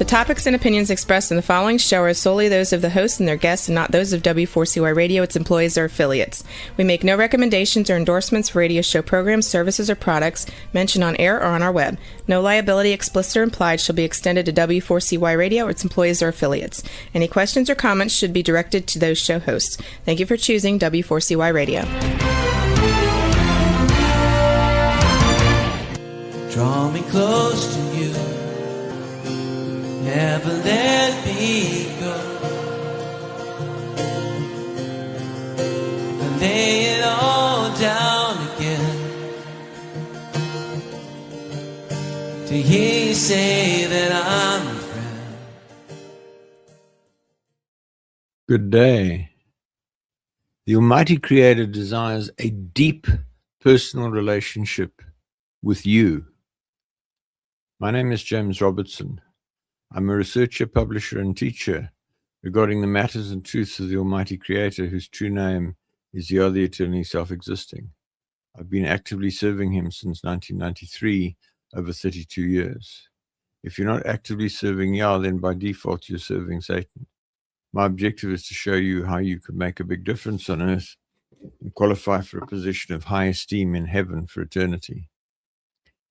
topics and opinions expressed in the following show are solely those of the hosts and their guests and not those of W4CY Radio, its employees, or affiliates. We make no recommendations or endorsements for radio show programs, services, or products mentioned on air or on our web. No liability, explicit or implied, shall be extended to W4CY Radio or its employees or affiliates. Any questions or comments should be directed to those show hosts. Thank you for choosing W4CY Radio. Draw me close to you, never let me go. I lay it all down again to hear you say that I'm your friend. Good day. The Almighty Creator desires a deep personal relationship with you. My name is James Robertson. I'm a researcher, publisher, and teacher regarding the matters and truths of the Almighty Creator, whose true name is Yah, the eternally self-existing. I've been actively serving him since 1993, over 32 years. If you're not actively serving Yah, then by default you're serving Satan. My objective is to show you how you can make a big difference on earth and qualify for a position of high esteem in heaven for eternity.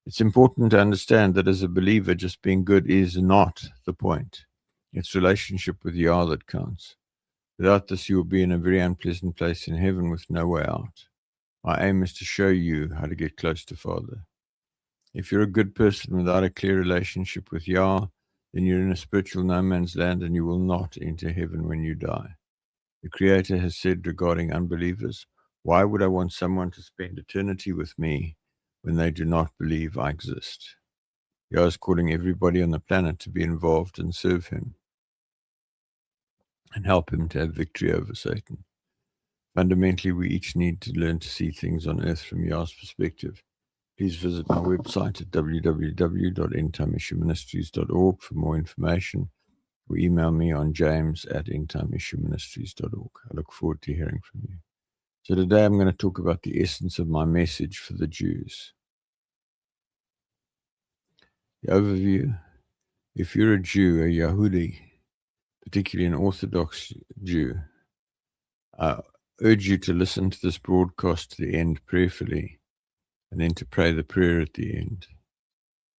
It's important to understand that as a believer, just being good is not the point. It's relationship with Yah that counts. Without this, you will be in a very unpleasant place in heaven with no way out. My aim is to show you how to get close to Father. If you're a good person without a clear relationship with Yah, then you're in a spiritual no man's land and you will not enter heaven when you die. The Creator has said regarding unbelievers, why would I want someone to spend eternity with me when they do not believe I exist? Yah is calling everybody on the planet to be involved and serve him and help him to have victory over Satan. Fundamentally, we each need to learn to see things on earth from Yah's perspective. Please visit my website at www.endtimeissueministries.org for more information, or email me on james@endtimeissueministries.org. I look forward to hearing from you. So today I'm going to talk about the essence of my message for the Jews. The overview: if you're a Jew, a Yahudi, particularly an Orthodox Jew, I urge you to listen to this broadcast to the end prayerfully, and then to pray the prayer at the end.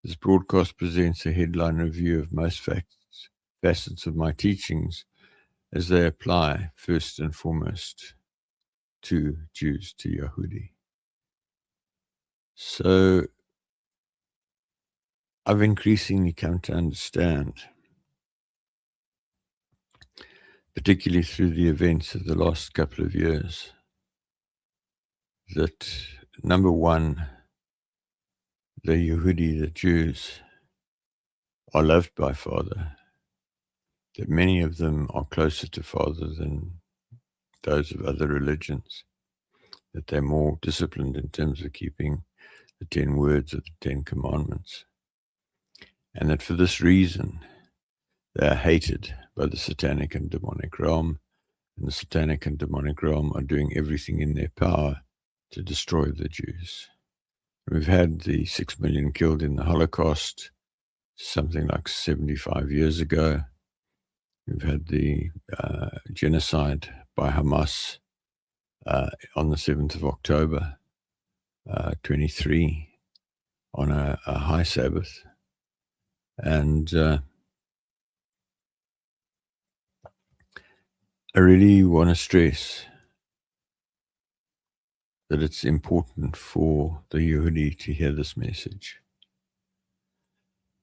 This broadcast presents a headline review of most facets of my teachings as they apply first and foremost to Jews, to Yahudi. So I've increasingly come to understand, particularly through the events of the last couple of years, that number one, the Yehudi, the Jews, are loved by Father, that many of them are closer to Father than those of other religions, that they're more disciplined in terms of keeping the 10 words of the 10 commandments, and that for this reason they are hated by the satanic and demonic realm, and the satanic and demonic realm are doing everything in their power to destroy the Jews. We've had the 6 million killed in the Holocaust, something like 75 years ago. We've had the genocide by Hamas on the 7th of October, 23, on a high Sabbath. And I really want to stress that it's important for the Yehudi to hear this message.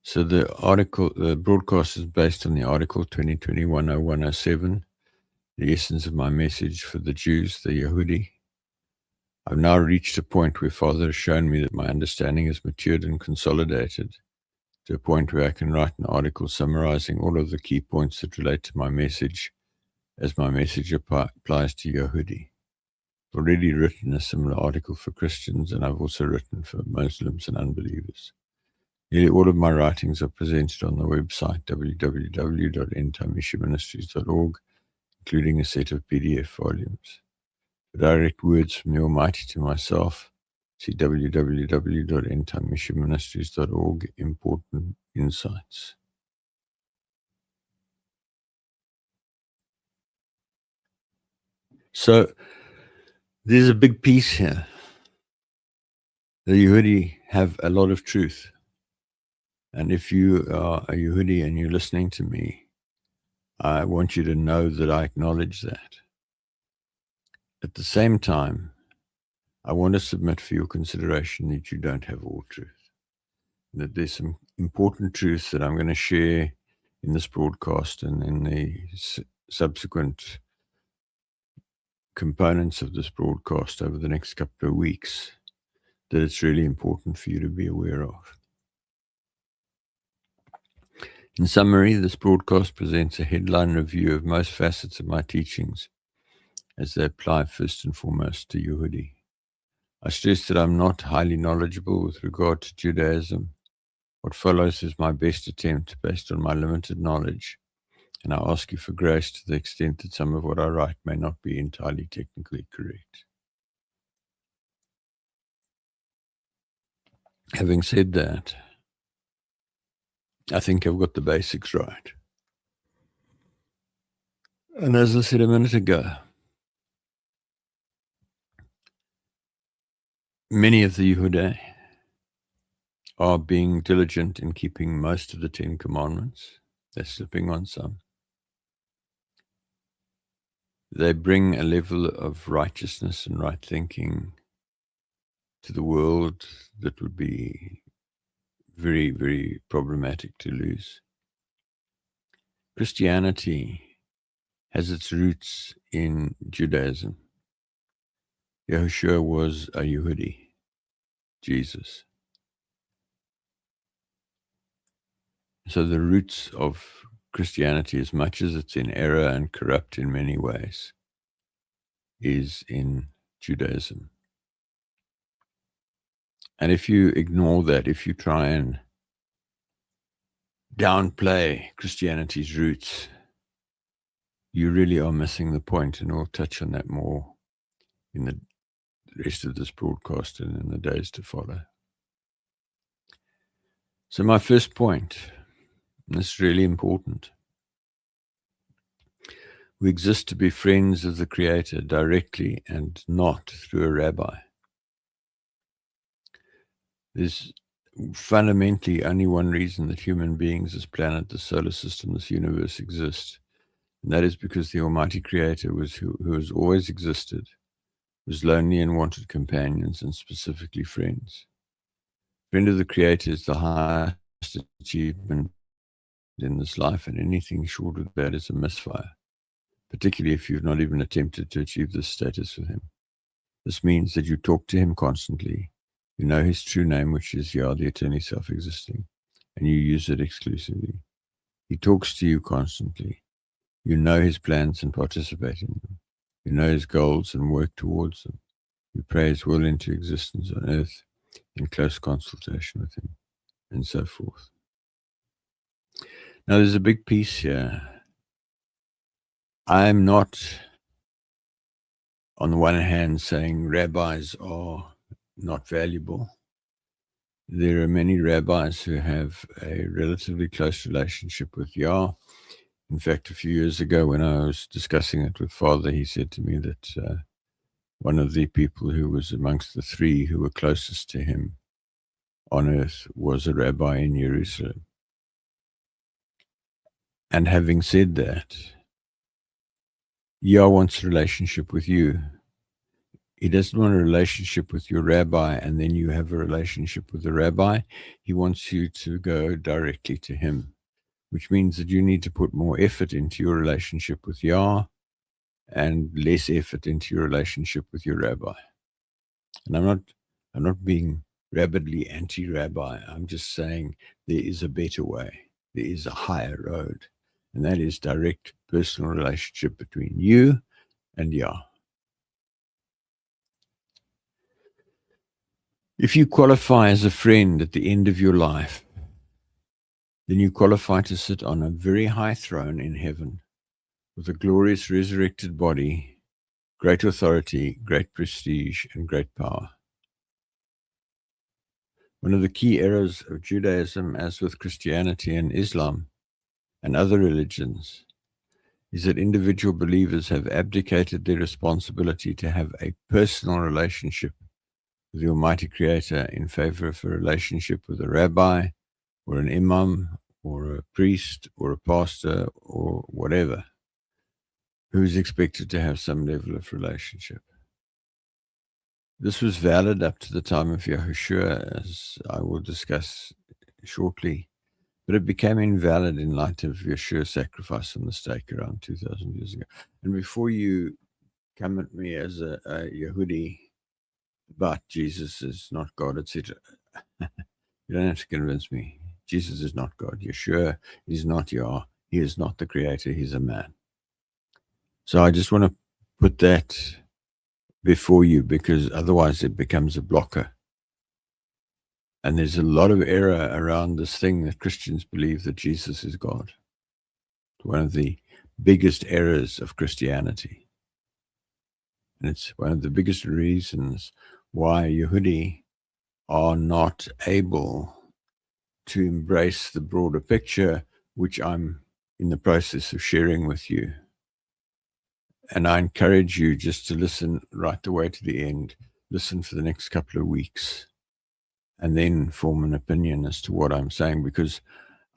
So the broadcast is based on the article 2021-0107, the essence of my message for the Jews, the Yehudi. I've now reached a point where Father has shown me that my understanding has matured and consolidated to a point where I can write an article summarizing all of the key points that relate to my message as my message applies to Yehudi. I've already written a similar article for Christians, and I've also written for Muslims and unbelievers. Nearly all of my writings are presented on the website www.endtimeissueministries.org, including a set of PDF volumes. For direct words from the Almighty to myself, see www.endtimeissueministries.org, Important Insights. So there's a big piece here. The Yehudi have a lot of truth. And if you are a Yehudi and you're listening to me, I want you to know that I acknowledge that. At the same time, I want to submit for your consideration that you don't have all truth. That there's some important truths that I'm going to share in this broadcast and in the subsequent components of this broadcast over the next couple of weeks that it's really important for you to be aware of. In summary, this broadcast presents a headline review of most facets of my teachings as they apply first and foremost to Yehudi. I stress that I'm not highly knowledgeable with regard to Judaism. What follows is my best attempt based on my limited knowledge, and I ask you for grace to the extent that some of what I write may not be entirely technically correct. Having said that, I think I've got the basics right. And as I said a minute ago, many of the Yehudei are being diligent in keeping most of the 10 Commandments. They're slipping on some. They bring a level of righteousness and right thinking to the world that would be very, very problematic to lose. Christianity has its roots in Judaism. Yahushua was a Yehudi, Jesus. So the roots of Christianity, as much as it's in error and corrupt in many ways, is in Judaism. And if you ignore that, if you try and downplay Christianity's roots, you really are missing the point, and we'll touch on that more in the rest of this broadcast and in the days to follow. So my first point, and this is really important. We exist to be friends of the Creator directly and not through a rabbi. There's fundamentally only one reason that human beings, this planet, the solar system, this universe exist. And that is because the Almighty Creator who has always existed, was lonely and wanted companions, and specifically friends. Friend of the Creator is the highest achievement in this life, and anything short of that is a misfire, particularly if you've not even attempted to achieve this status with Him. This means that you talk to Him constantly, you know His true name, which is Yah, the eternally self-existing, and you use it exclusively. He talks to you constantly. You know His plans and participate in them. You know His goals and work towards them. You pray His will into existence on earth in close consultation with Him, and so forth. Now, there's a big piece here. I'm not, on the one hand, saying rabbis are not valuable. There are many rabbis who have a relatively close relationship with Yah. In fact, a few years ago when I was discussing it with Father, he said to me that one of the people who was amongst the three who were closest to him on earth was a rabbi in Jerusalem. And having said that, Yah wants a relationship with you. He doesn't want a relationship with your rabbi and then you have a relationship with the rabbi. He wants you to go directly to him, which means that you need to put more effort into your relationship with Yah and less effort into your relationship with your rabbi. And I'm not being rabidly anti-rabbi. I'm just saying there is a better way. There is a higher road, and that is direct personal relationship between you and Yah. If you qualify as a friend at the end of your life, then you qualify to sit on a very high throne in heaven with a glorious resurrected body, great authority, great prestige, and great power. One of the key errors of Judaism, as with Christianity and Islam and other religions, is that individual believers have abdicated their responsibility to have a personal relationship with the Almighty Creator in favor of a relationship with a rabbi or an imam or a priest or a pastor or whatever, who is expected to have some level of relationship. This was valid up to the time of Yahushua, as I will discuss shortly, but it became invalid in light of Yeshua's sacrifice on the stake around 2,000 years ago. And before you come at me as a Yehudi about Jesus is not God, etc., you don't have to convince me. Jesus is not God. Yeshua is not Yah. He is not the creator. He's a man. So I just want to put that before you, because otherwise it becomes a blocker. And there's a lot of error around this thing that Christians believe that Jesus is God. It's one of the biggest errors of Christianity. And it's one of the biggest reasons why Yehudi are not able to embrace the broader picture, which I'm in the process of sharing with you. And I encourage you just to listen right the way to the end. Listen for the next couple of weeks and then form an opinion as to what I'm saying, because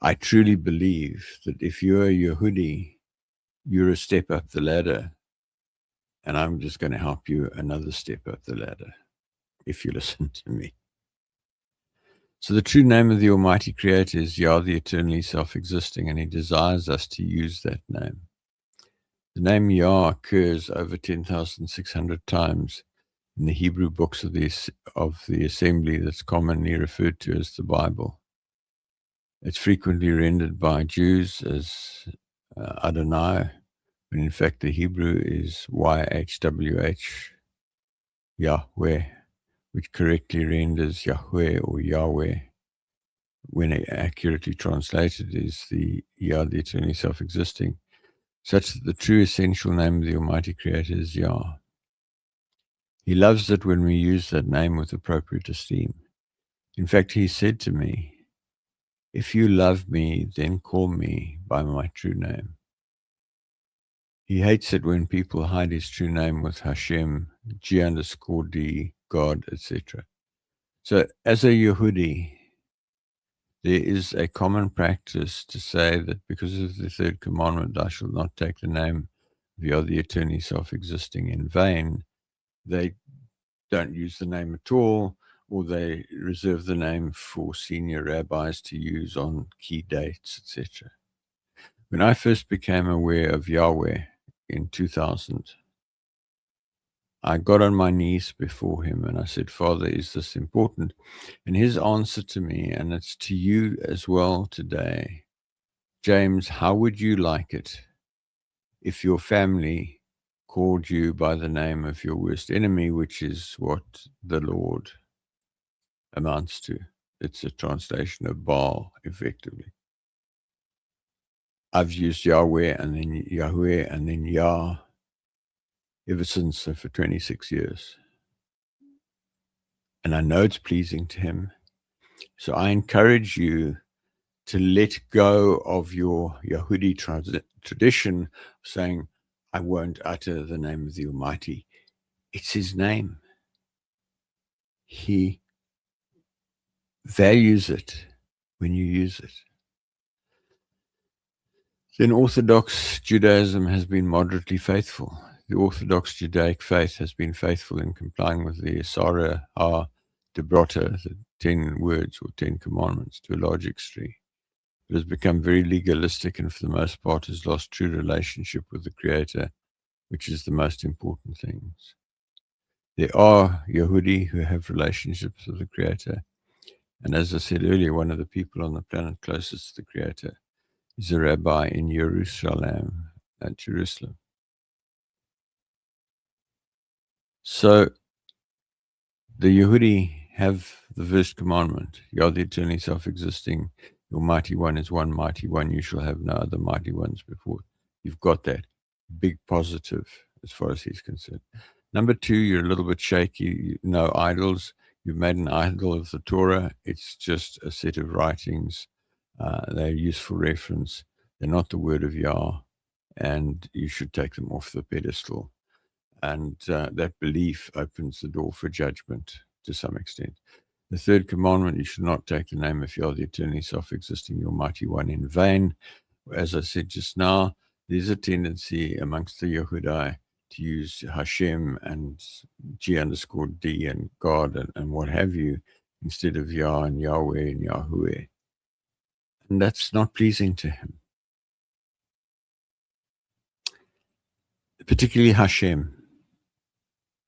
I truly believe that if you're a Yehudi, you're a step up the ladder, and I'm just going to help you another step up the ladder if you listen to me. So the true name of the Almighty Creator is Yah, the eternally self-existing, and He desires us to use that name. The name Yah occurs over 10,600 times in the Hebrew books of the assembly that's commonly referred to as the Bible. It's frequently rendered by Jews as Adonai, when in fact the Hebrew is YHWH, Yahweh, which correctly renders Yahweh or Yahweh, when accurately translated, is the Yah, the eternally self-existing, such that the true essential name of the Almighty Creator is Yah. He loves it when we use that name with appropriate esteem. In fact, He said to me, "If you love me, then call me by my true name." He hates it when people hide His true name with Hashem, G_D, God, etc. So as a Yehudi, there is a common practice to say that because of the third commandment, "Thou shalt not take the name of Yah, the eternally self-existing, in vain," they don't use the name at all, or they reserve the name for senior rabbis to use on key dates, etc. When I first became aware of Yahweh in 2000, I got on my knees before Him and I said, "Father, is this important?" And His answer to me, and it's to you as well today, "James, how would you like it if your family called you by the name of your worst enemy," which is what the Lord amounts to. It's a translation of Baal, effectively. I've used Yahweh and then Yahweh and then Yah ever since, so for 26 years. And I know it's pleasing to Him. So I encourage you to let go of your Yehudi tradition of saying, "I won't utter the name of the Almighty." It's His name. He values it when you use it. Then Orthodox Judaism has been moderately faithful. The Orthodox Judaic faith has been faithful in complying with the Asara Ha-Debrota, the 10 words or 10 commandments, to a large extreme. It has become very legalistic and for the most part has lost true relationship with the Creator, which is the most important things. There are Yehudi who have relationships with the Creator. And as I said earlier, one of the people on the planet closest to the Creator is a rabbi in Jerusalem, at Jerusalem. So the Yehudi have the first commandment, Yah, the eternally self-existing, your mighty one is one mighty one, you shall have no other mighty ones before. You've got that. Big positive as far as He's concerned. Number 2, you're a little bit shaky. No idols. You've made an idol of the Torah. It's just a set of writings. They're useful reference. They're not the word of Yah. and you should take them off the pedestal. And that belief opens the door for judgment to some extent. The third commandment, you should not take the name of Yah, the eternally self-existing, the Almighty One, in vain. As I said just now, there's a tendency amongst the Yehudai to use Hashem and G_D and God and what have you, instead of Yah and Yahweh and Yahuwah. And that's not pleasing to him. Particularly Hashem,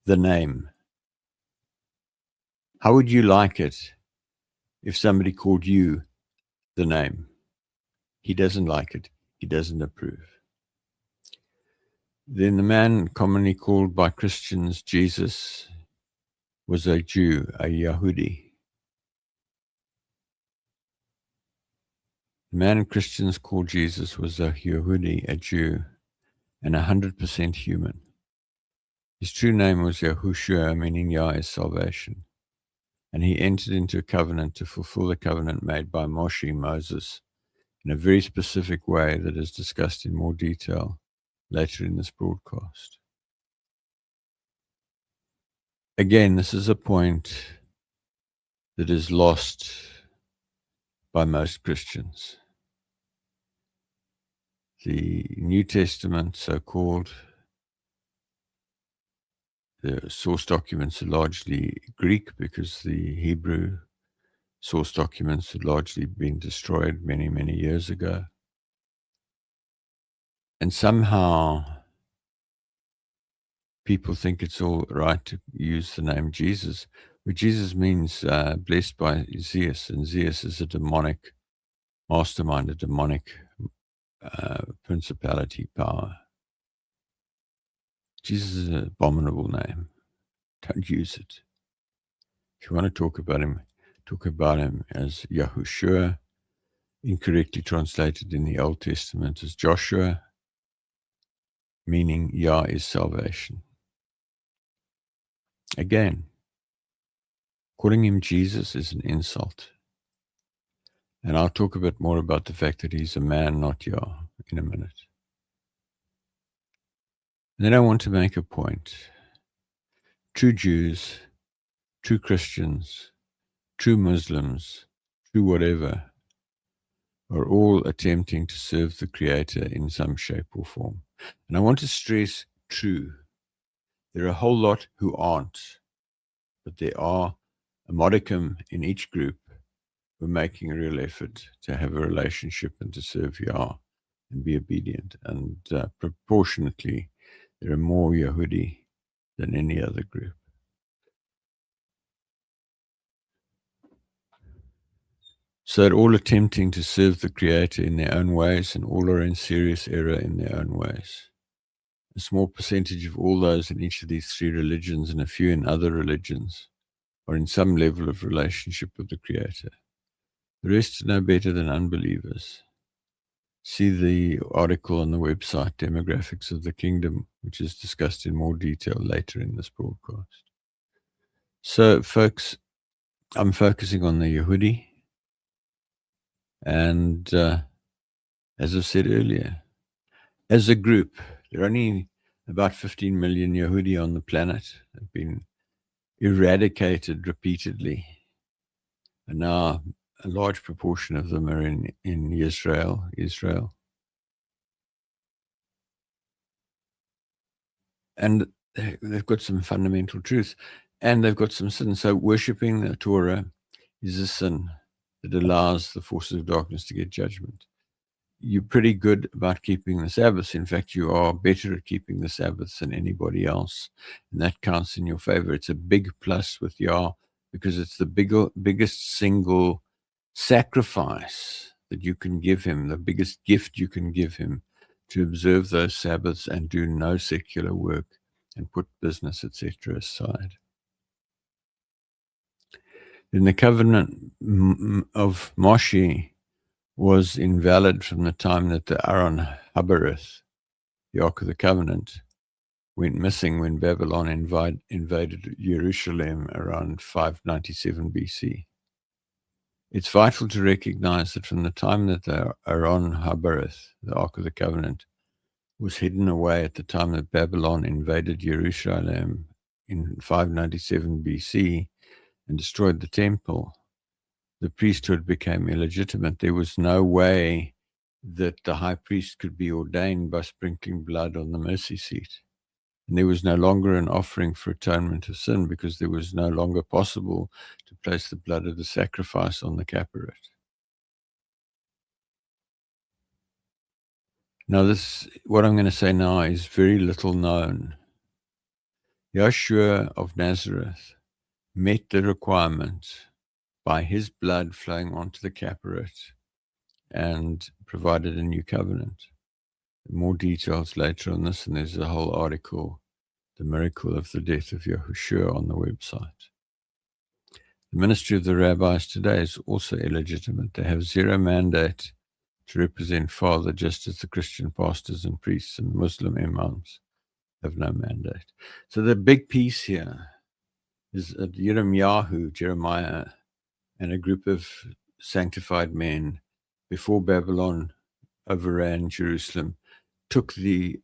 the name. How would you like it if somebody called you the name? He doesn't like it. He doesn't approve. Then the man commonly called by Christians Jesus was a Jew, a Yahudi. The man Christians called Jesus was a Yehudi, a Jew, and 100% human. His true name was Yahushua, meaning Yah is salvation. And he entered into a covenant to fulfill the covenant made by Moshe, Moses, in a very specific way that is discussed in more detail later in this broadcast. Again, this is a point that is lost by most Christians. The New Testament, so-called, the source documents are largely Greek because the Hebrew source documents had largely been destroyed many, many years ago. And somehow people think it's all right to use the name Jesus, where Jesus means blessed by Zeus, and Zeus is a demonic mastermind, a demonic principality, power. Jesus is an abominable name. Don't use it. If you want to talk about him as Yahushua, incorrectly translated in the Old Testament as Joshua, meaning Yah is salvation. Again, calling him Jesus is an insult. And I'll talk a bit more about the fact that he's a man, not Yah, in a minute. And then I want to make a point. True Jews, true Christians, true Muslims, true whatever, are all attempting to serve the Creator in some shape or form. And I want to stress true. There are a whole lot who aren't, but there are a modicum in each group who are making a real effort to have a relationship and to serve Yah and be obedient. And proportionately, there are more Yehudi than any other group. So they're all attempting to serve the Creator in their own ways, and all are in serious error in their own ways. A small percentage of all those in each of these three religions and a few in other religions are in some level of relationship with the Creator. The rest are no better than unbelievers. See the article on the website, Demographics of the Kingdom, which is discussed in more detail later in this broadcast. So, folks, I'm focusing on the Yehudi. And as I said earlier, as a group, there are only about 15 million Yehudi on the planet. They've been eradicated repeatedly. And now a large proportion of them are in Israel. And they've got some fundamental truths. And they've got some sin. So worshipping the Torah is a sin that allows the forces of darkness to get judgment. You're pretty good about keeping the Sabbaths. In fact, you are better at keeping the Sabbaths than anybody else. And that counts in your favor. It's a big plus with Yah because it's the biggest single sacrifice that you can give him, the biggest gift you can give him, to observe those Sabbaths and do no secular work and put business, etc. aside. Then the covenant of Moshe was invalid from the time that the Aaron Habareth, the Ark of the Covenant, went missing when Babylon invaded Jerusalem around 597 BC. It's vital to recognize that from the time that the Aaron Habareth, the Ark of the Covenant, was hidden away at the time that Babylon invaded Jerusalem in 597 BC and destroyed the temple, the priesthood became illegitimate. There was no way that the high priest could be ordained by sprinkling blood on the mercy seat. And there was no longer an offering for atonement of sin because there was no longer possible to place the blood of the sacrifice on the caperet. Now, what I'm going to say now is very little known. Yeshua of Nazareth met the requirement by his blood flowing onto the caperet and provided a new covenant. More details later on this, and there's a whole article, The Miracle of the Death of Yahushua, on the website. The ministry of the rabbis today is also illegitimate. They have zero mandate to represent Father, just as the Christian pastors and priests and Muslim imams have no mandate. So the big piece here is that Jeremiah, and a group of sanctified men before Babylon overran Jerusalem, took the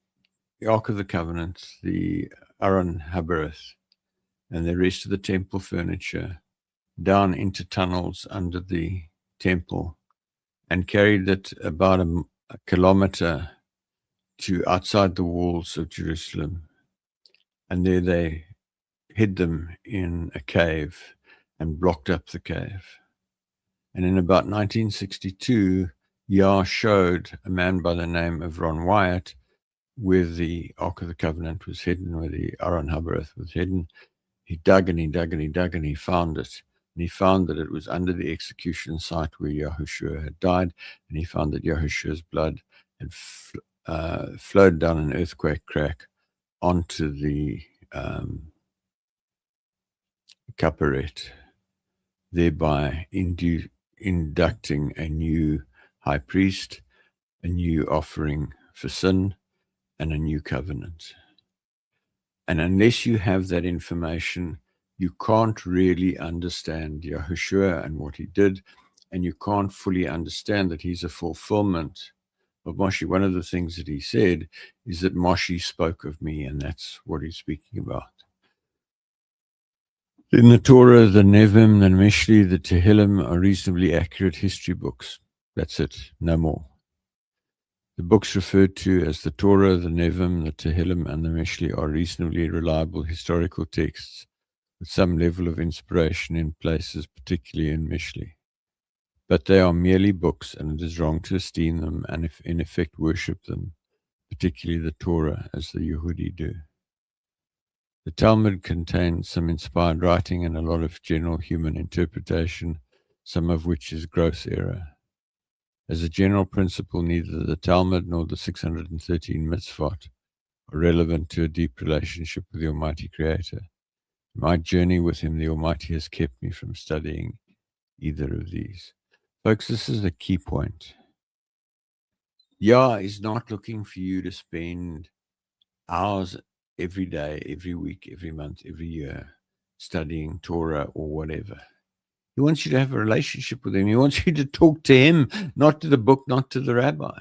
Ark of the Covenant, the Aron Habereth, and the rest of the temple furniture down into tunnels under the temple and carried it about a kilometer to outside the walls of Jerusalem. And there they hid them in a cave and blocked up the cave. And in about 1962, Yah showed a man by the name of Ron Wyatt where the Ark of the Covenant was hidden, where the Aron Habereth was hidden. He dug and he dug and he dug and he found it. And he found that it was under the execution site where Yahushua had died. And he found that Yahushua's blood had flowed down an earthquake crack onto the caperet, thereby inducting a new high priest, a new offering for sin, and a new covenant. And unless you have that information, you can't really understand Yahushua and what he did, and you can't fully understand that he's a fulfillment of Moshe. One of the things that he said is that Moshe spoke of me, and that's what he's speaking about. In the Torah, the Nevim, the Mishli, the Tehillim are reasonably accurate history books. That's it, no more. The books referred to as the Torah, the Nevim, the Tehillim, and the Mishli are reasonably reliable historical texts with some level of inspiration in places, particularly in Mishli. But they are merely books, and it is wrong to esteem them and, in effect, worship them, particularly the Torah, as the Yehudi do. The Talmud contains some inspired writing and a lot of general human interpretation, some of which is gross error. As a general principle, neither the Talmud nor the 613 mitzvot are relevant to a deep relationship with the Almighty Creator. My journey with Him, the Almighty, has kept me from studying either of these. Folks, this is a key point. Yah is not looking for you to spend hours every day, every week, every month, every year studying Torah or whatever. He wants you to have a relationship with Him. He wants you to talk to Him, not to the book, not to the rabbi.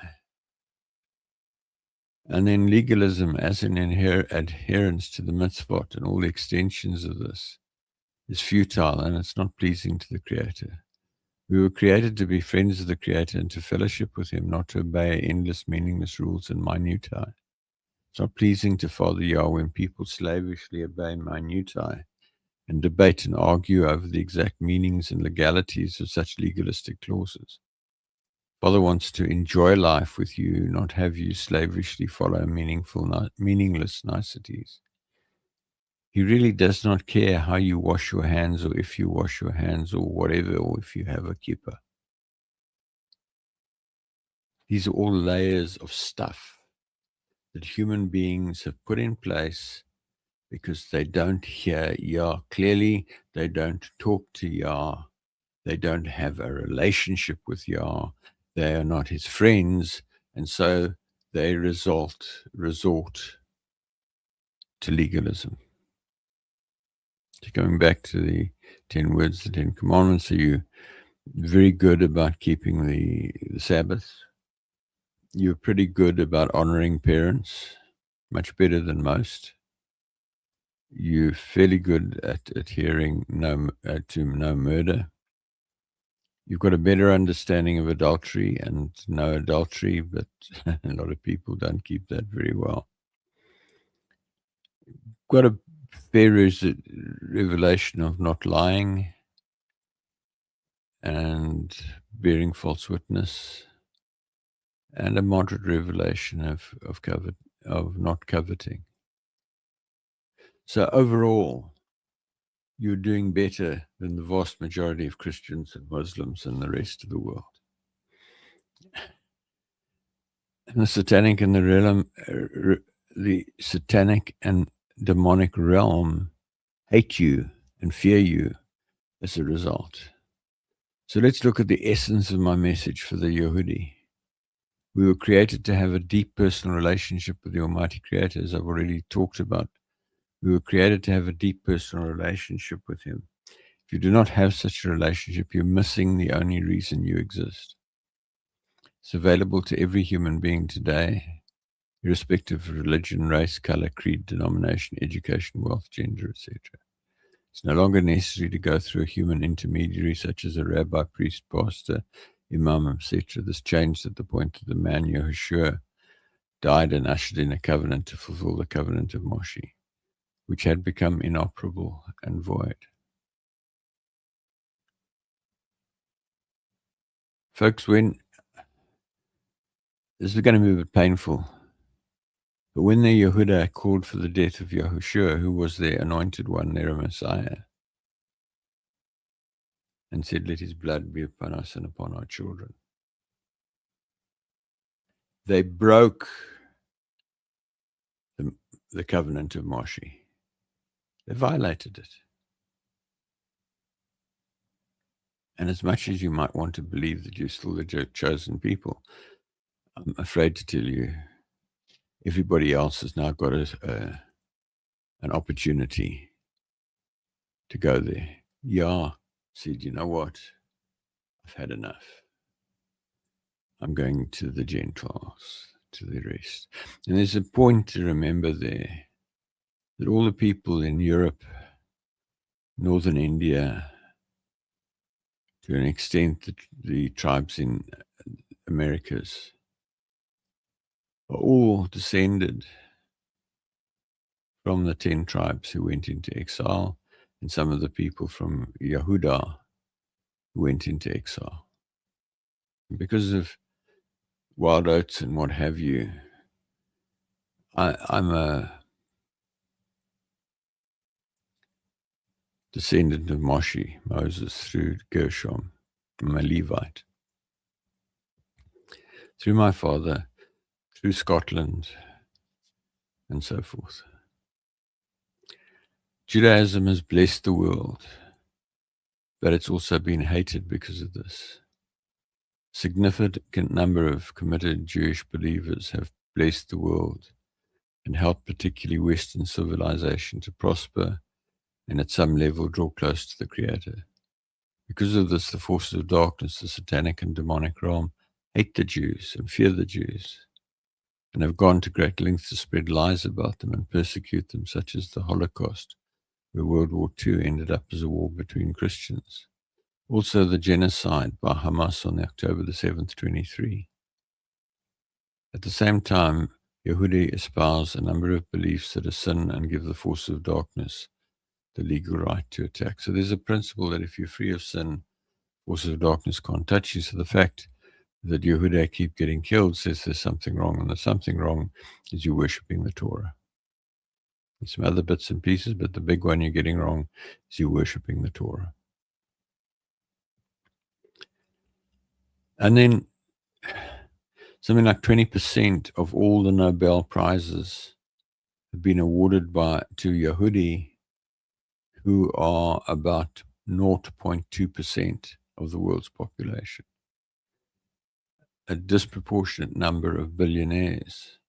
And then legalism, as an adherence to the mitzvot and all the extensions of this, is futile, and it's not pleasing to the Creator. We were created to be friends of the Creator and to fellowship with Him, not to obey endless, meaningless rules and minutiae. It's not pleasing to Father Yah when people slavishly obey minutiae and debate and argue over the exact meanings and legalities of such legalistic clauses. Father wants to enjoy life with you, not have you slavishly follow meaningless niceties. He really does not care how you wash your hands, or if you wash your hands, or whatever, or if you have a kippah. These are all layers of stuff that human beings have put in place because they don't hear Yah clearly, they don't talk to Yah, they don't have a relationship with Yah, they are not His friends, and so they resort to legalism. So going back to the 10 words, the 10 commandments, are you very good about keeping the Sabbath? you're pretty good about honoring parents, much better than most. You're fairly good at adhering to no murder. You've got a better understanding of adultery and no adultery, but a lot of people don't keep that very well. Got a fair revelation of not lying and bearing false witness, and a moderate revelation of not coveting. So overall, you're doing better than the vast majority of Christians and Muslims and the rest of the world. And the satanic and the satanic and demonic realm hate you and fear you as a result. So let's look at the essence of my message for the Yehudi. We were created to have a deep personal relationship with the Almighty Creator, as I've already talked about. We were created to have a deep personal relationship with Him. If you do not have such a relationship, you're missing the only reason you exist. It's available to every human being today, irrespective of religion, race, color, creed, denomination, education, wealth, gender, etc. It's no longer necessary to go through a human intermediary such as a rabbi, priest, pastor, imam, etc. This changed at the point that the man Yahushua died and ushered in a covenant to fulfill the covenant of Moshe, which had become inoperable and void. Folks, when this is going to be a bit painful, but when the Yehuda called for the death of Yahushua, who was their anointed one, their Messiah, and said, "Let his blood be upon us and upon our children," they broke the covenant of Moshe. They violated it. And as much as you might want to believe that you're still the chosen people, I'm afraid to tell you, everybody else has now got an opportunity to go there. Yah said, "You know what? I've had enough. I'm going to the Gentiles, to the rest." And there's a point to remember there, that all the people in Europe, northern India, to an extent the tribes in Americas, are all descended from the 10 tribes who went into exile, and some of the people from Yehuda who went into exile. And because of wild oats and what have you, I'm a descendant of Moshe, Moses, through Gershom. I'm a Levite. Through my father, through Scotland, and so forth. Judaism has blessed the world, but it's also been hated because of this. Significant number of committed Jewish believers have blessed the world and helped particularly Western civilization to prosper and at some level draw close to the Creator. Because of this, the forces of darkness, the satanic and demonic realm, hate the Jews and fear the Jews, and have gone to great lengths to spread lies about them and persecute them, such as the Holocaust, where World War II ended up as a war between Christians. Also the genocide by Hamas on October the 7th, 23. At the same time, Yehudi espouse a number of beliefs that are sin and give the force of darkness the legal right to attack. So there's a principle that if you're free of sin, forces of darkness can't touch you. So the fact that Yehuda keep getting killed says there's something wrong, and the something wrong is you worshipping the Torah. There's some other bits and pieces, but the big one you're getting wrong is you worshipping the Torah. And then something like 20% of all the Nobel Prizes have been awarded to Yehudi, who are about 0.2% of the world's population. A disproportionate number of billionaires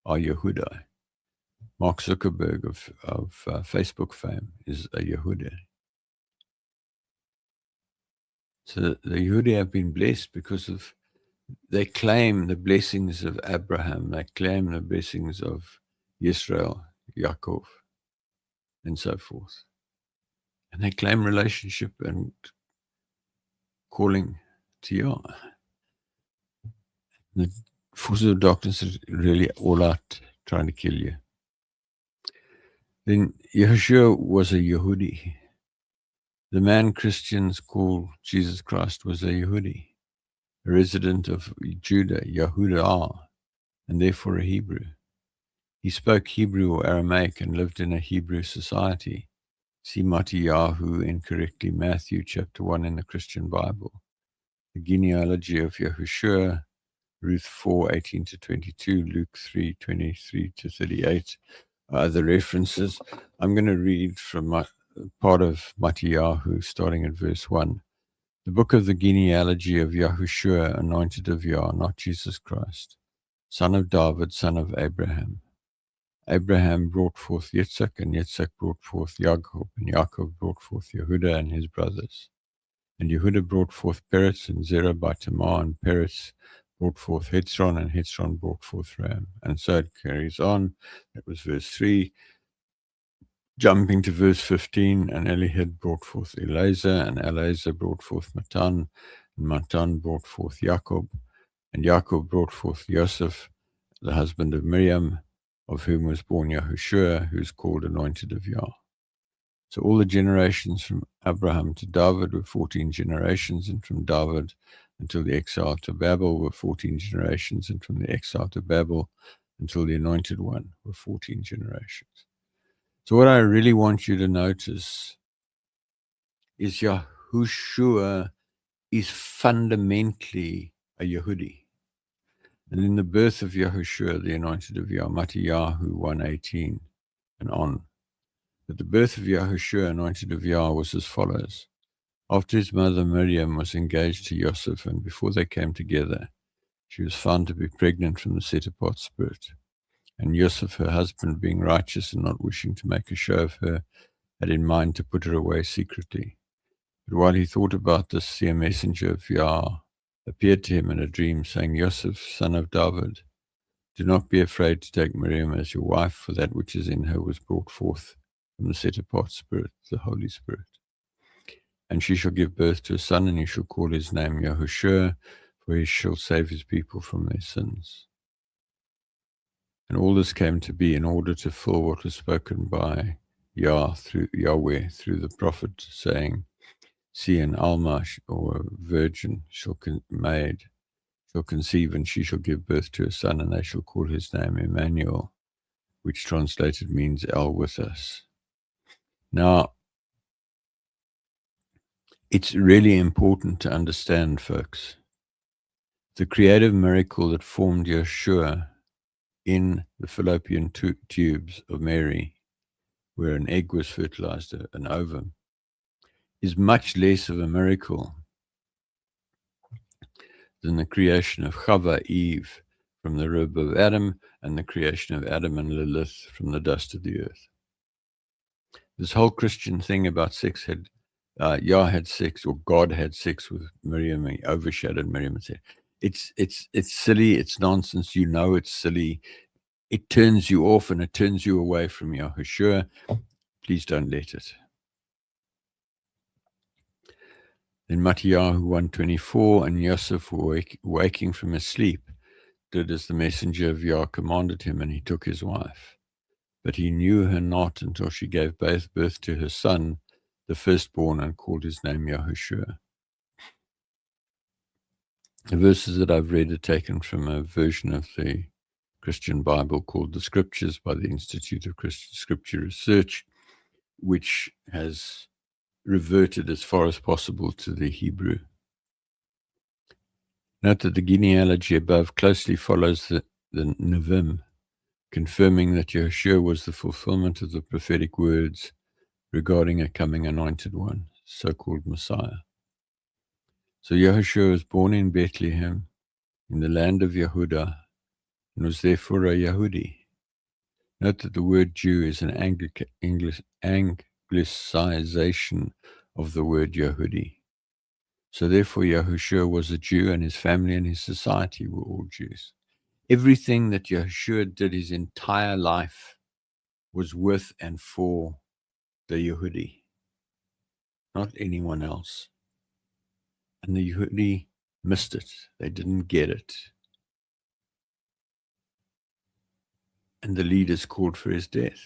are Yehudi. Mark Zuckerberg of Facebook fame is a Yehudi. So the Yehudi have been blessed because of They claim the blessings of Abraham. They claim the blessings of Israel, Yaakov, and so forth. And they claim relationship and calling to Yah. The forces of darkness is really all out trying to kill you. Then Yeshua was a Yehudi. The man Christians call Jesus Christ was a Yehudi, a resident of Judah, Yehudah, and therefore a Hebrew. He spoke Hebrew or Aramaic and lived in a Hebrew society. See Mattiyahu incorrectly, Matthew chapter 1 in the Christian Bible. The genealogy of Yahushua, Ruth 4:18 to 22, Luke 3:23 to 38 are other references. I'm going to read from part of Mattiyahu, starting at verse 1. The book of the genealogy of Yahushua, anointed of Yah, not Jesus Christ, son of David, son of Abraham. Abraham brought forth Yitzhak, and Yitzhak brought forth Jacob, and Jacob brought forth Yehuda and his brothers. And Yehuda brought forth Peretz and Zerah by Tamar, and Peretz brought forth Hetzron, and Hetzron brought forth Ram. And so it carries on. That was verse 3. Jumping to verse 15, and Elihud brought forth Eleazar, and Eleazar brought forth Matan, and Matan brought forth Jacob, and Jacob brought forth Joseph, the husband of Miriam, of whom was born Yahushua, who is called anointed of Yah. So all the generations from Abraham to David were 14 generations, and from David until the exile to Babel were 14 generations, and from the exile to Babel until the anointed one were 14 generations. So what I really want you to notice is Yahushua is fundamentally a Yehudi. And in the birth of Yahushua, the anointed of Yah, Mattiyahu 1:18 and on. But the birth of Yahushua, anointed of Yah, was as follows. After his mother Miriam was engaged to Joseph, and before they came together, she was found to be pregnant from the set-apart spirit. And Joseph, her husband, being righteous and not wishing to make a show of her, had in mind to put her away secretly. But while he thought about this, see, a messenger of Yah appeared to him in a dream, saying, Joseph, son of David, do not be afraid to take Miriam as your wife, for that which is in her was brought forth from the set-apart spirit, the Holy Spirit. And she shall give birth to a son, and you shall call his name Yahushua, for he shall save his people from their sins. And all this came to be in order to fulfill what was spoken by Yahweh through the prophet, saying, see, an Alma, or a virgin, shall conceive, and she shall give birth to a son, and they shall call his name Emmanuel, which translated means El with us. Now, it's really important to understand, folks, the creative miracle that formed Yeshua in the fallopian tubes of Mary, where an egg was fertilized, an ovum, is much less of a miracle than the creation of Chava, Eve, from the rib of Adam, and the creation of Adam and Lilith from the dust of the earth. This whole Christian thing about sex Yah had sex, or God had sex with Miriam, he overshadowed Miriam and said, it's silly, it's nonsense, you know it's silly, it turns you off and it turns you away from Yahushua. Please don't let it. Then Mattiyahu 1:24, and Yosef, waking from his sleep, did as the messenger of Yah commanded him, and he took his wife. But he knew her not until she gave birth to her son, the firstborn, and called his name Yahushua. The verses that I've read are taken from a version of the Christian Bible called The Scriptures by the Institute of Christian Scripture Research, which has reverted as far as possible to the Hebrew. Note that the genealogy above closely follows the Nevi'im, confirming that Yeshua was the fulfillment of the prophetic words regarding a coming anointed one, so-called Messiah. So Yahushua was born in Bethlehem, in the land of Yehuda, and was therefore a Yehudi. Note that the word Jew is an anglicization of the word Yehudi. So therefore, Yahushua was a Jew, and his family and his society were all Jews. Everything that Yahushua did his entire life was with and for the Yehudi, not anyone else. And the Yehudi missed it. They didn't get it. And the leaders called for his death.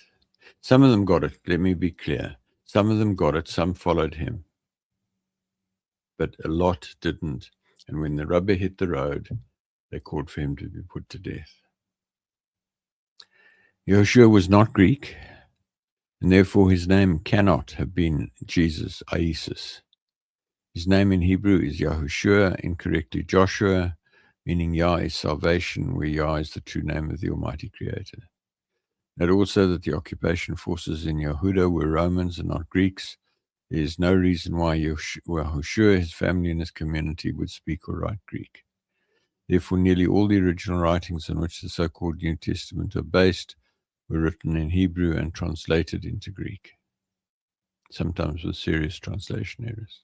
Some of them got it, let me be clear. Some of them got it, some followed him. But a lot didn't. And when the rubber hit the road, they called for him to be put to death. Yahushua was not Greek, and therefore his name cannot have been Jesus, Isis. His name in Hebrew is Yahushua, incorrectly Joshua, meaning Yah is salvation, where Yah is the true name of the Almighty Creator. Note also that the occupation forces in Yehuda were Romans and not Greeks. There is no reason why Yahushua, his family, and his community would speak or write Greek. Therefore, nearly all the original writings on which the so-called New Testament are based were written in Hebrew and translated into Greek, sometimes with serious translation errors.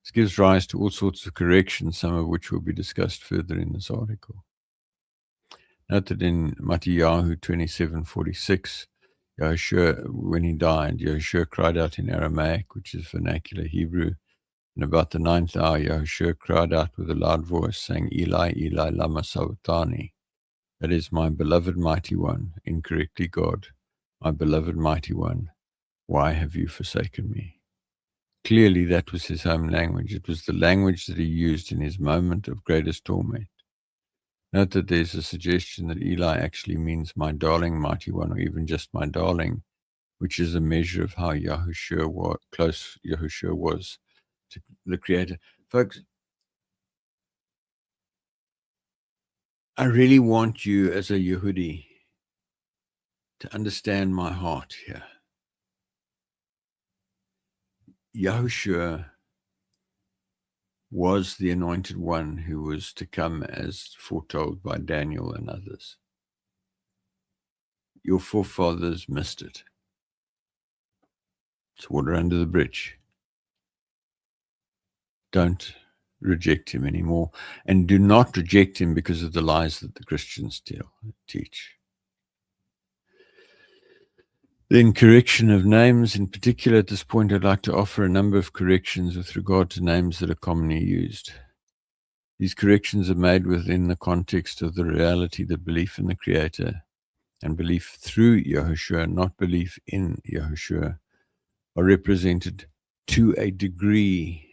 This gives rise to all sorts of corrections, some of which will be discussed further in this article. Note that in Matthew 27:46, Yahushua, when he died, Yahushua cried out in Aramaic, which is vernacular Hebrew, and about the 9th hour, Yahushua cried out with a loud voice, saying, Eli, Eli, lama sabachthani. That is, my beloved mighty one, incorrectly God, my beloved mighty one, why have you forsaken me? Clearly, that was his home language. It was the language that he used in his moment of greatest torment. Note that there's a suggestion that Eli actually means my darling mighty one, or even just my darling, which is a measure of how close Yahushua was to the Creator. Folks, I really want you as a Yehudi to understand my heart here. Yahushua was the anointed one who was to come as foretold by Daniel and others. Your forefathers missed it. It's water under the bridge. Don't reject him anymore, and do not reject him because of the lies that the Christians teach. Then correction of names. In particular, at this point, I'd like to offer a number of corrections with regard to names that are commonly used. These corrections are made within the context of the reality that belief in the Creator and belief through Yahushua, not belief in Yahushua, are represented to a degree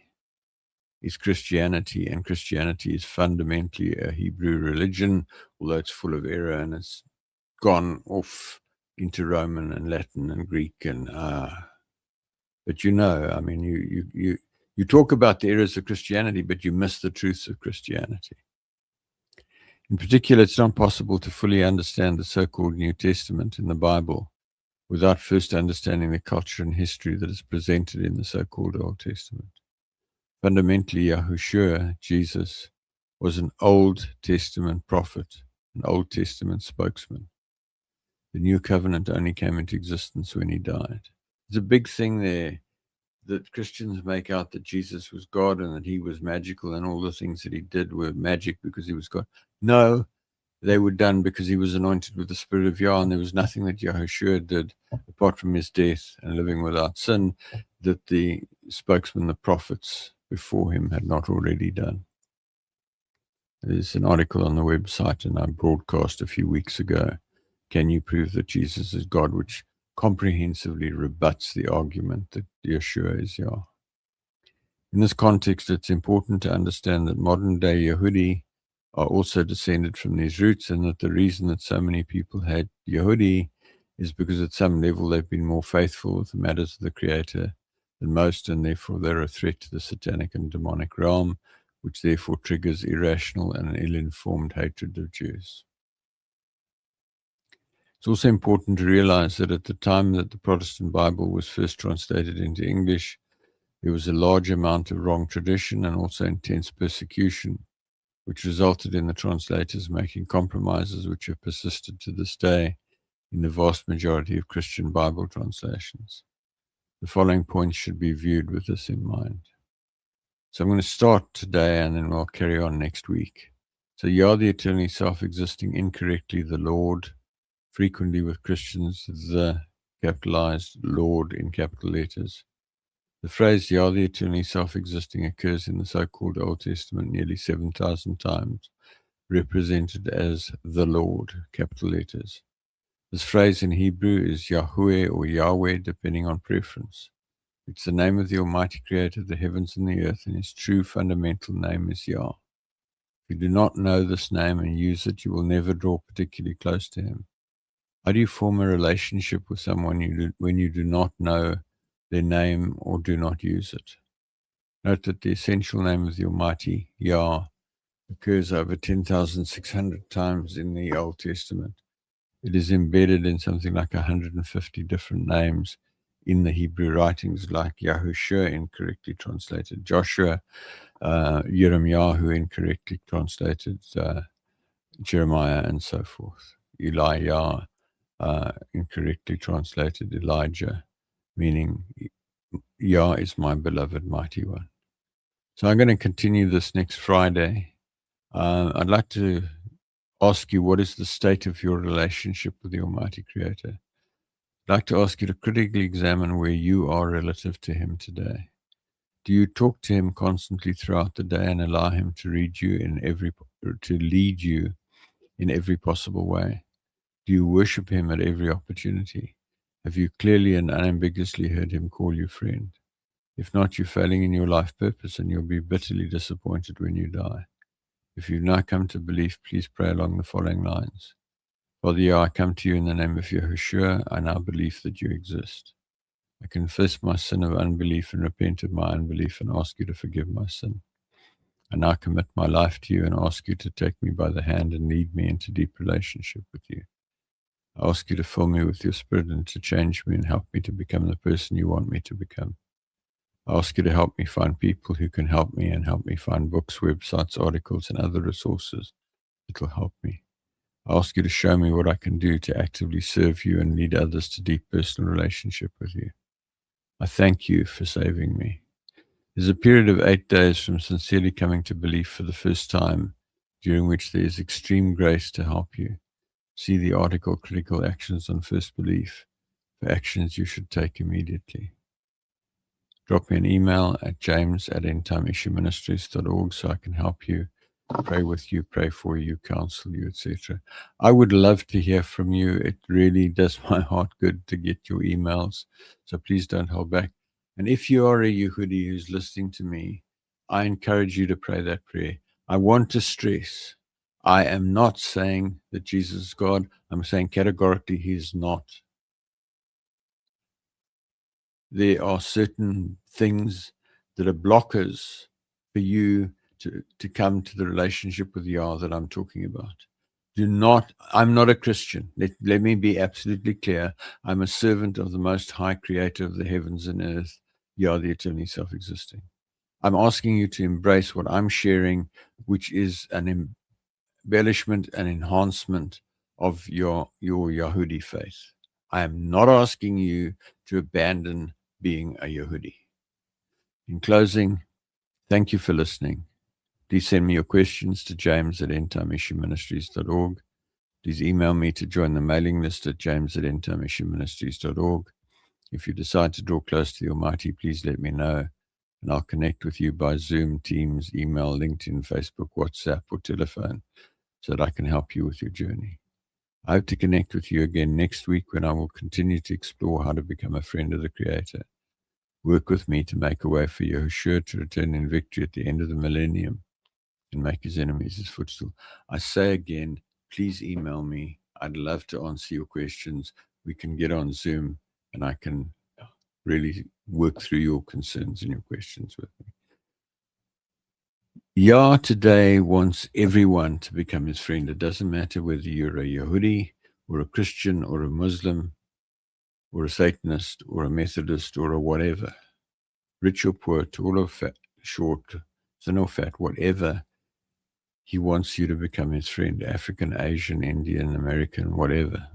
is Christianity, and Christianity is fundamentally a Hebrew religion, although it's full of error and it's gone off into Roman and Latin and Greek and but I mean, you talk about the errors of Christianity, but you miss the truths of Christianity. In particular, it's not possible to fully understand the so-called New Testament in the Bible without first understanding the culture and history that is presented in the so-called Old Testament. Fundamentally, Yahushua, Jesus, was an Old Testament prophet, an Old Testament spokesman. The New Covenant only came into existence when he died. There's a big thing there that Christians make out that Jesus was God and that he was magical and all the things that he did were magic because he was God. No, they were done because he was anointed with the Spirit of Yah, and there was nothing that Yahushua did apart from his death and living without sin that the spokesman, the prophets before him, had not already done. There's an article on the website, and I broadcast a few weeks ago, Can you prove that Jesus is God, which comprehensively rebuts the argument that Yeshua is Yah. In this context, it's important to understand that modern-day Yehudi are also descended from these roots, and that the reason that so many people hate Yehudi is because at some level they've been more faithful with the matters of the Creator than most, and therefore they're a threat to the satanic and demonic realm, which therefore triggers irrational and ill-informed hatred of Jews. It's also important to realize that at the time that the Protestant Bible was first translated into English, there was a large amount of wrong tradition and also intense persecution, which resulted in the translators making compromises which have persisted to this day in the vast majority of Christian Bible translations. The following points should be viewed with this in mind. So I'm going to start today and then we'll carry on next week. So Yah, the eternally self-existing, incorrectly the Lord, frequently with Christians, the capitalized Lord in capital letters. The phrase Yah, the eternally self-existing, occurs in the so-called Old Testament nearly 7,000 times, represented as the Lord, capital letters. This phrase in Hebrew is Yahweh or Yahweh, depending on preference. It's the name of the Almighty Creator of the heavens and the earth, and His true fundamental name is Yah. If you do not know this name and use it, you will never draw particularly close to Him. How do you form a relationship with someone when you do not know their name or do not use it? Note that the essential name of the Almighty, Yah, occurs over 10,600 times in the Old Testament. It is embedded in something like 150 different names in the Hebrew writings, like Yahushua, incorrectly translated Joshua, Yirmiyahu, incorrectly translated Jeremiah, and so forth. Elijah, incorrectly translated Elijah, meaning Yah is my beloved mighty one. So I'm going to continue this next Friday. I'd like to ask you, what is the state of your relationship with the Almighty Creator? I'd like to ask you to critically examine where you are relative to Him today. Do you talk to Him constantly throughout the day and allow Him to lead you in every possible way? Do you worship Him at every opportunity? Have you clearly and unambiguously heard Him call you friend? If not, you're failing in your life purpose and you'll be bitterly disappointed when you die. If you've now come to belief, please pray along the following lines. Father, Yah, I come to you in the name of Yahushua. I now believe that you exist. I confess my sin of unbelief and repent of my unbelief and ask you to forgive my sin. I now commit my life to you and ask you to take me by the hand and lead me into deep relationship with you. I ask you to fill me with your spirit and to change me and help me to become the person you want me to become. I ask you to help me find people who can help me and help me find books, websites, articles, and other resources that will help me. I ask you to show me what I can do to actively serve you and lead others to deep personal relationship with you. I thank you for saving me. There's a period of 8 days from sincerely coming to belief for the first time, during which there is extreme grace to help you. See the article Critical Actions on First Belief for actions you should take immediately. Drop me an email at james@endtimeissueministries.org so I can help you, pray with you, pray for you, counsel you, etc. I would love to hear from you. It really does my heart good to get your emails, so please don't hold back. And if you are a Yehudi who's listening to me, I encourage you to pray that prayer. I want to stress, I am not saying that Jesus is God. I'm saying categorically He is not. There are certain things that are blockers for you to come to the relationship with Yah that I'm talking about. I'm not a Christian. Let me be absolutely clear. I'm a servant of the Most High Creator of the heavens and earth, Yah, the eternally self-existing. I'm asking you to embrace what I'm sharing, which is an embellishment and enhancement of your Yahudi faith. I am not asking you to abandon being a Yehudi. In closing, thank you for listening. Please send me your questions to james@endtimeissueministries.org. Please email me to join the mailing list at james@endtimeissueministries.org. If you decide to draw close to the Almighty, please let me know, and I'll connect with you by Zoom, Teams, email, LinkedIn, Facebook, WhatsApp, or telephone so that I can help you with your journey. I hope to connect with you again next week when I will continue to explore how to become a friend of the Creator. Work with me to make a way for Yahushua to return in victory at the end of the millennium and make his enemies his footstool. I say again, please email me. I'd love to answer your questions. We can get on Zoom and I can really work through your concerns and your questions with me. Yah today wants everyone to become his friend. It doesn't matter whether you're a Yehudi or a Christian or a Muslim or a Satanist or a Methodist or a whatever, rich or poor, tall or fat, short, thin or fat, whatever. He wants you to become his friend, African, Asian, Indian, American, whatever.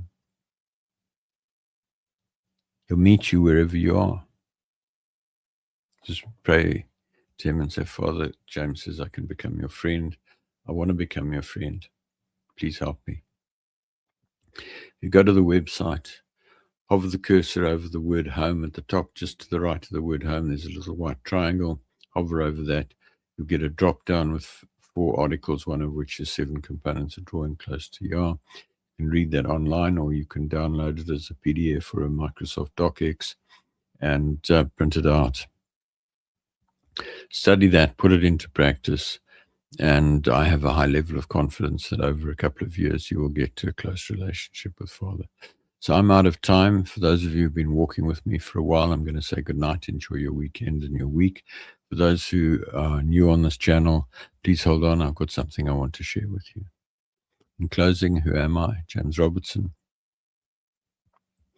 He'll meet you wherever you are. Just pray to him and say, Father, James says I can become your friend. I want to become your friend. Please help me. You go to the website, hover the cursor over the word home at the top, just to the right of the word home. There's a little white triangle. Hover over that. You'll get a drop down with 4 articles, one of which is 7 components of drawing close to you. You can read that online, or you can download it as a PDF or a Microsoft DocX and print it out. Study that, put it into practice, and I have a high level of confidence that over a couple of years you will get to a close relationship with Father. So I'm out of time. For those of you who've been walking with me for a while, I'm going to say good night. Enjoy your weekend and your week. For those who are new on this channel, please hold on. I've got something I want to share with you. In closing, who am I? James Robertson.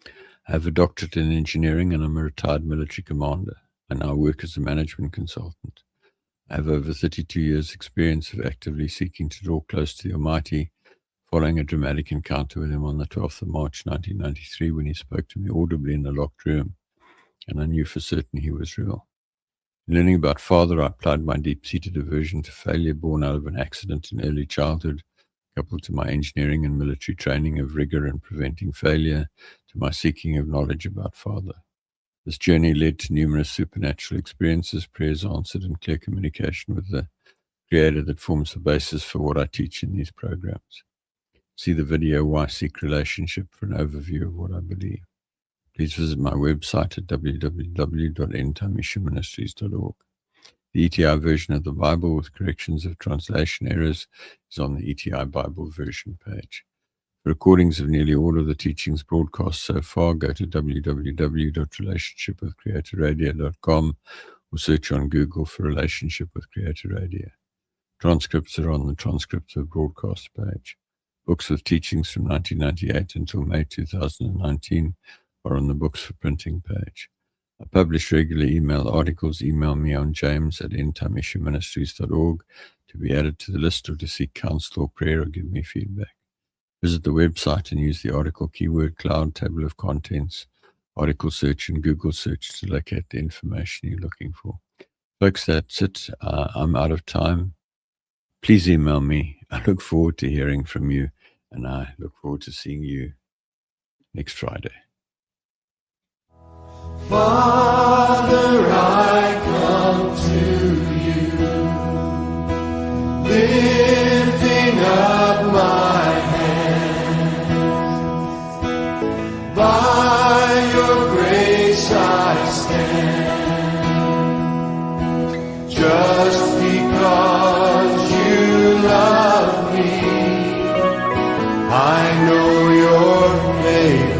I have a doctorate in engineering and I'm a retired military commander. I now work as a management consultant. I have over 32 years' experience of actively seeking to draw close to the Almighty, following a dramatic encounter with him on the 12th of March 1993 when he spoke to me audibly in a locked room, and I knew for certain he was real. In learning about Father, I applied my deep-seated aversion to failure born out of an accident in early childhood, coupled to my engineering and military training of rigor and preventing failure, to my seeking of knowledge about Father. This journey led to numerous supernatural experiences, prayers answered, and clear communication with the Creator that forms the basis for what I teach in these programs. See the video Why Seek Relationship for an overview of what I believe. Please visit my website at www.endtimemissionministries.org. The ETI version of the Bible with corrections of translation errors is on the ETI Bible version page. For recordings of nearly all of the teachings broadcast so far, go to www.relationshipwithcreatorradio.com or search on Google for Relationship with Creator Radio. Transcripts are on the Transcripts of Broadcast page. Books with teachings from 1998 until May 2019 are on the Books for Printing page. I publish regular email articles. Email me on james@endtimemissionministries.org to be added to the list or to seek counsel or prayer or give me feedback. Visit the website and use the article keyword cloud, table of contents, article search, and Google search to locate the information you're looking for. Folks, that's it. I'm out of time. Please email me. I look forward to hearing from you, and I look forward to seeing you next Friday. Father, I come to you, lifting up my hands. By your grace I stand, just because you love me. I know your favor.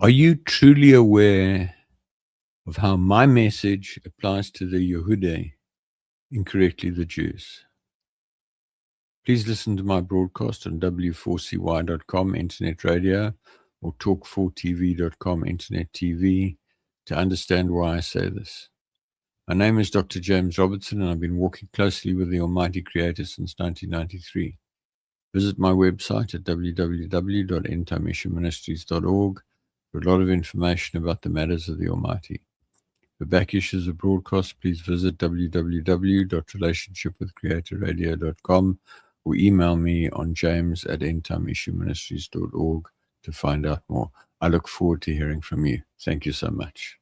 Are you truly aware of how my message applies to the Yehudim, incorrectly the Jews? Please listen to my broadcast on w4cy.com internet radio or talk4tv.com internet TV to understand why I say this. My name is Dr. James Robertson, and I've been walking closely with the Almighty Creator since 1993. Visit my website at www.endtimemissionministries.org for a lot of information about the matters of the Almighty. For back issues of broadcast, please visit www.relationshipwithcreatorradio.com or email me on james@endtimemissionministries.org to find out more. I look forward to hearing from you. Thank you so much.